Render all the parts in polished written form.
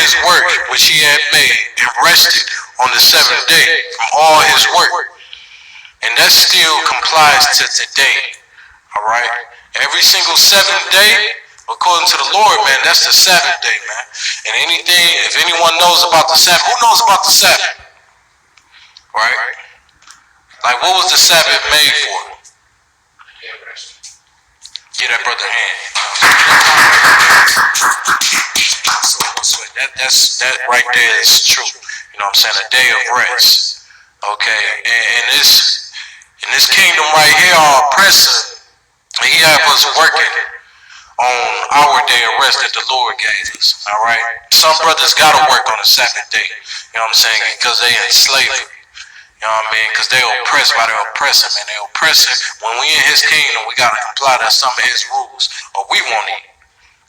his work which he had made, and rested on the seventh day from all his work. And that still complies to today. Alright? Every single seventh day, according to the Lord, man, that's the Sabbath day, man. And anything, if anyone knows about the Sabbath, who knows about the Sabbath? Right? Like, what was the Sabbath made for? Give that brother a hand. That right there is true. You know what I'm saying? A day of rest. Okay? And this kingdom right here, our oppressor, he have us working on our day of rest that the Lord gave us. Alright? Some brothers gotta work on the Sabbath day. You know what I'm saying? Because they in slavery. You know what I mean? Because they oppressed by their oppressor, man. They oppressor. When we in his kingdom, we got to comply to some of his rules, or we won't eat.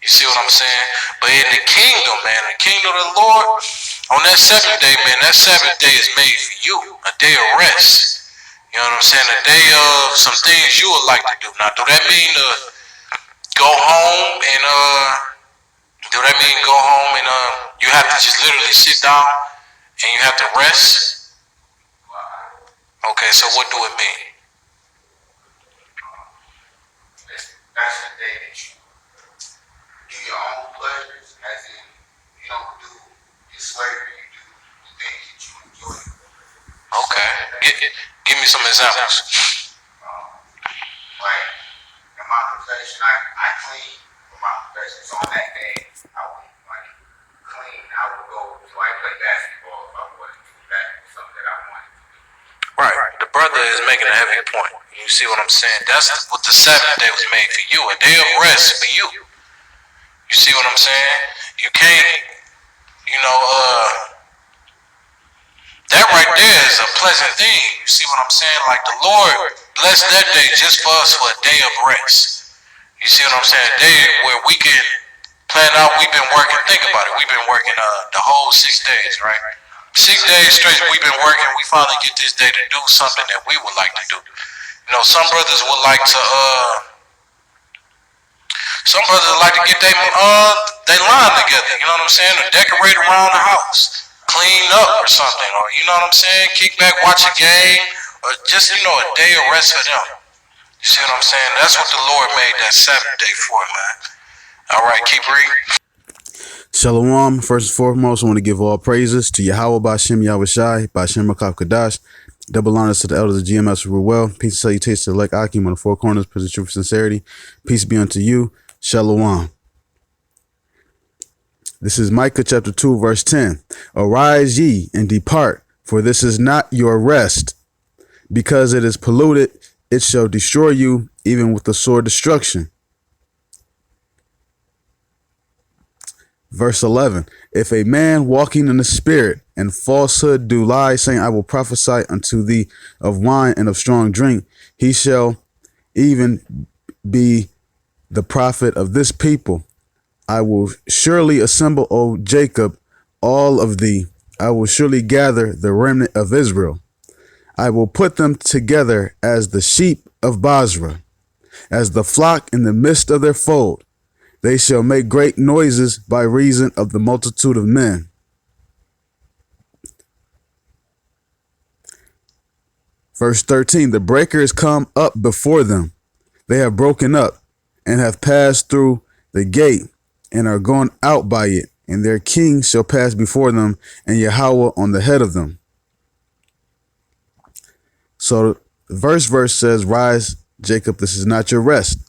You see what I'm saying? But in the kingdom, man, the kingdom of the Lord, on that seventh day, man, that seventh day is made for you. A day of rest. You know what I'm saying? A day of some things you would like to do. Now, do that mean to go home and, you have to just literally sit down and you have to rest? Okay, so what do it mean? That's the day that you do your own pleasures, as in you don't do your slavery, you do the things that you enjoy. Okay, give me some examples. Like in my profession, I clean for my profession. So on that day, I would like clean. I would go to like play basketball if I wanted to do that, something that I wanted. Right. The brother is making a heavy point. You see what I'm saying? That's what the Sabbath day was made for you. A day of rest for you. You see what I'm saying? You can't, that right there is a pleasant thing. You see what I'm saying? Like the Lord blessed that day just for us for a day of rest. You see what I'm saying? A day where we can plan out, we've been working, think about it, we've been working the whole 6 days, right? 6 days straight we've been working, we finally get this day to do something that we would like to do. You know, some brothers would like to get their line together, you know what I'm saying? Or decorate around the house, clean up or something, or you know what I'm saying? Kick back, watch a game, or just, a day of rest for them. You see what I'm saying? That's what the Lord made that Sabbath day for, man. Alright, keep reading. Shalom. First and foremost, I want to give all praises to Yahweh Bashem Yahushai, Bashem Makaf Kadash. Double honors to the elders of GMS who were well. Peace and salutations to the elect Akim on the four corners, present truth and sincerity. Peace be unto you. Shalom. This is Micah chapter 2, verse 10. Arise ye and depart, for this is not your rest. Because it is polluted, it shall destroy you, even with the sword destruction. Verse 11, if a man walking in the spirit and falsehood do lie, saying, I will prophesy unto thee of wine and of strong drink, he shall even be the prophet of this people. I will surely assemble, O Jacob, all of thee. I will surely gather the remnant of Israel. I will put them together as the sheep of Basra, as the flock in the midst of their fold. They shall make great noises by reason of the multitude of men. Verse 13, the breaker is come up before them. They have broken up and have passed through the gate and are gone out by it. And their king shall pass before them, and Yahweh on the head of them. So the verse says, rise, Jacob, this is not your rest.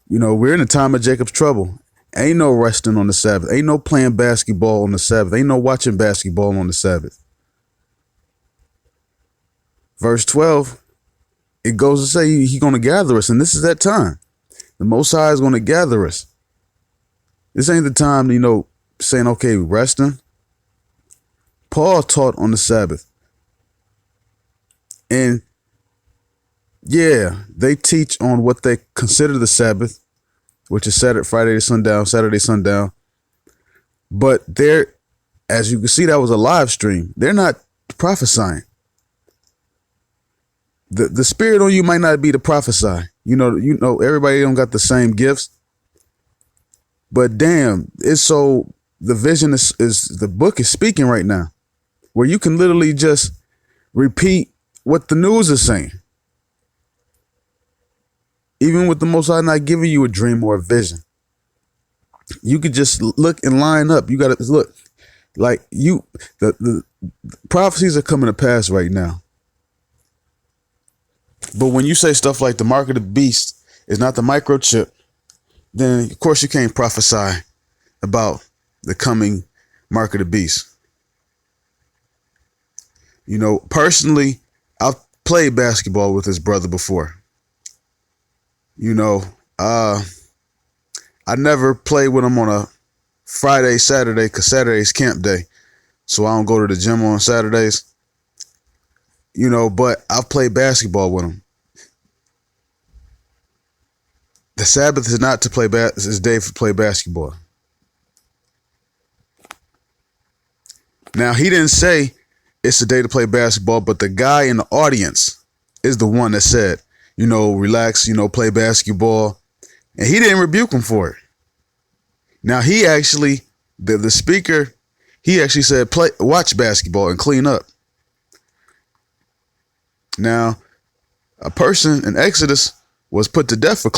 We're in a time of Jacob's trouble. Ain't no resting on the Sabbath. Ain't no playing basketball on the Sabbath. Ain't no watching basketball on the Sabbath. Verse 12, it goes to say he's going to gather us. And this is that time. The Most High is going to gather us. This ain't the time, saying, okay, resting. Paul taught on the Sabbath. And yeah, they teach on what they consider the Sabbath, which is Friday to sundown, Saturday sundown. But as you can see, that was a live stream. They're not prophesying. The spirit on you might not be to prophesy. Everybody don't got the same gifts. But damn, it's so the vision is the book is speaking right now, where you can literally just repeat what the news is saying. Even with the Most High not giving you a dream or a vision, you could just look and line up. You got to look like the prophecies are coming to pass right now. But when you say stuff like the mark of the beast is not the microchip, then of course you can't prophesy about the coming mark of the beast. You know, personally, I've played basketball with his brother before. You know, I never played with him on a Friday, Saturday, because Saturday's camp day. So I don't go to the gym on Saturdays. You know, but I've played basketball with him. The Sabbath is not to play is day to play basketball. Now, he didn't say it's a day to play basketball, but the guy in the audience is the one that said, you know, relax, you know, play basketball. And he didn't rebuke him for it. Now, he actually, the speaker, he actually said, watch basketball and clean up. Now, a person in Exodus was put to death for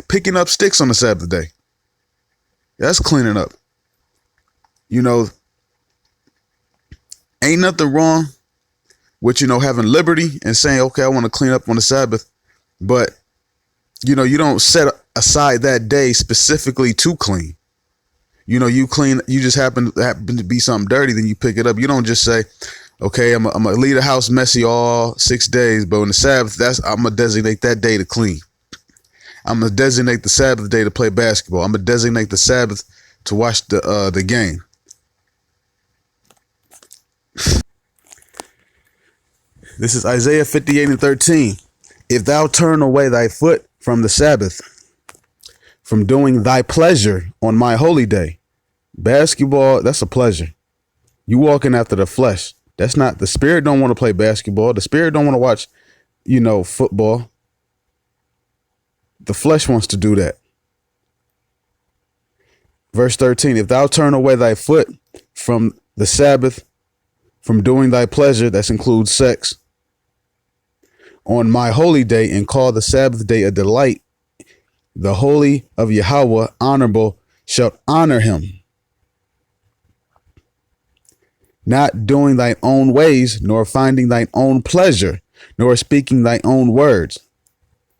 picking up sticks on the Sabbath day. That's cleaning up. You know, ain't nothing wrong with, you know, having liberty and saying, okay, I want to clean up on the Sabbath. But, you know, you don't set aside that day specifically to clean. You know, you clean, you just happen to be something dirty, then you pick it up. You don't just say, okay, I'm going to leave the house messy all 6 days, but on the Sabbath, I'm going to designate that day to clean. I'm going to designate the Sabbath day to play basketball. I'm going to designate the Sabbath to watch the game. This is Isaiah 58:13. If thou turn away thy foot from the Sabbath, from doing thy pleasure on my holy day. Basketball, that's a pleasure. You walking after the flesh. That's not, the spirit don't want to play basketball. The spirit don't want to watch, you know, football. The flesh wants to do that. Verse 13, if thou turn away thy foot from the Sabbath, from doing thy pleasure, that includes sex, on my holy day, and call the Sabbath day a delight, the holy of Yahweh honorable, shalt honor him. Not doing thine own ways, nor finding thine own pleasure, nor speaking thy own words.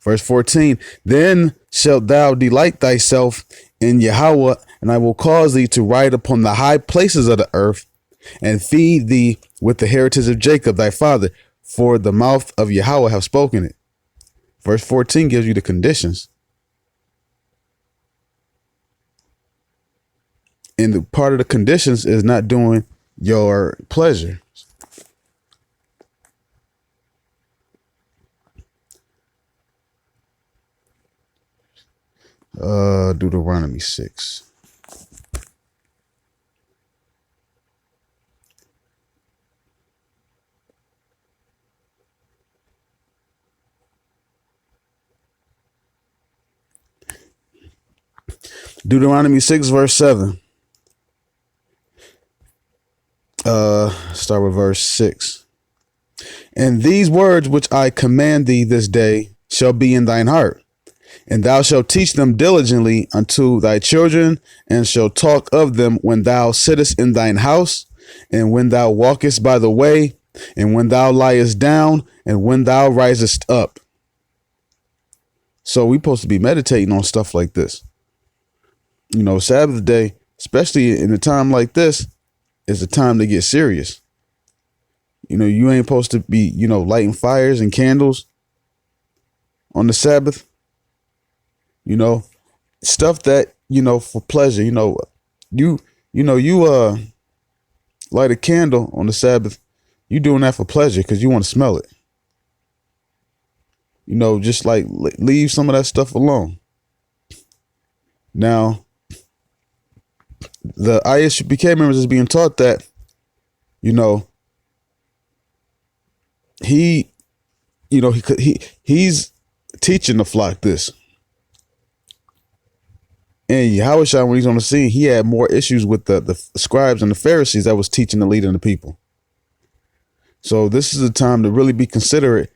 Verse 14, then shalt thou delight thyself in Yahweh, and I will cause thee to ride upon the high places of the earth, and feed thee with the heritage of Jacob thy father, for the mouth of Yahweh have spoken it. Verse 14 gives you the conditions. And the part of the conditions is not doing your pleasure. Deuteronomy 6. Deuteronomy 6 verse 7. Start with verse 6. And these words which I command thee this day shall be in thine heart, and thou shalt teach them diligently unto thy children, and shalt talk of them when thou sittest in thine house, and when thou walkest by the way, and when thou liest down, and when thou risest up. So we're supposed to be meditating on stuff like this. You know, Sabbath day, especially in a time like this, is a time to get serious. You know, you ain't supposed to be, you know, lighting fires and candles on the Sabbath. You know, stuff that, you know, for pleasure. You know, you light a candle on the Sabbath. You doing that for pleasure because you want to smell it. You know, just like leave some of that stuff alone. Now, the ISUPK members is being taught that, you know, he's teaching the flock this. And Yahushua, when he's on the scene, he had more issues with the scribes and the Pharisees that was teaching and leading the people. So this is a time to really be considerate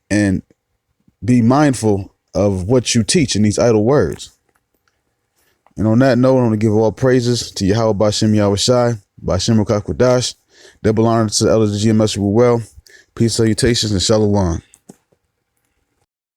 and be mindful of what you teach in these idle words. And on that note, I want to give all praises to Yahweh Bashem Yahushai, Bashem Ruach HaKodesh, double honor to the elders of GMS well. Peace, salutations, and shalom.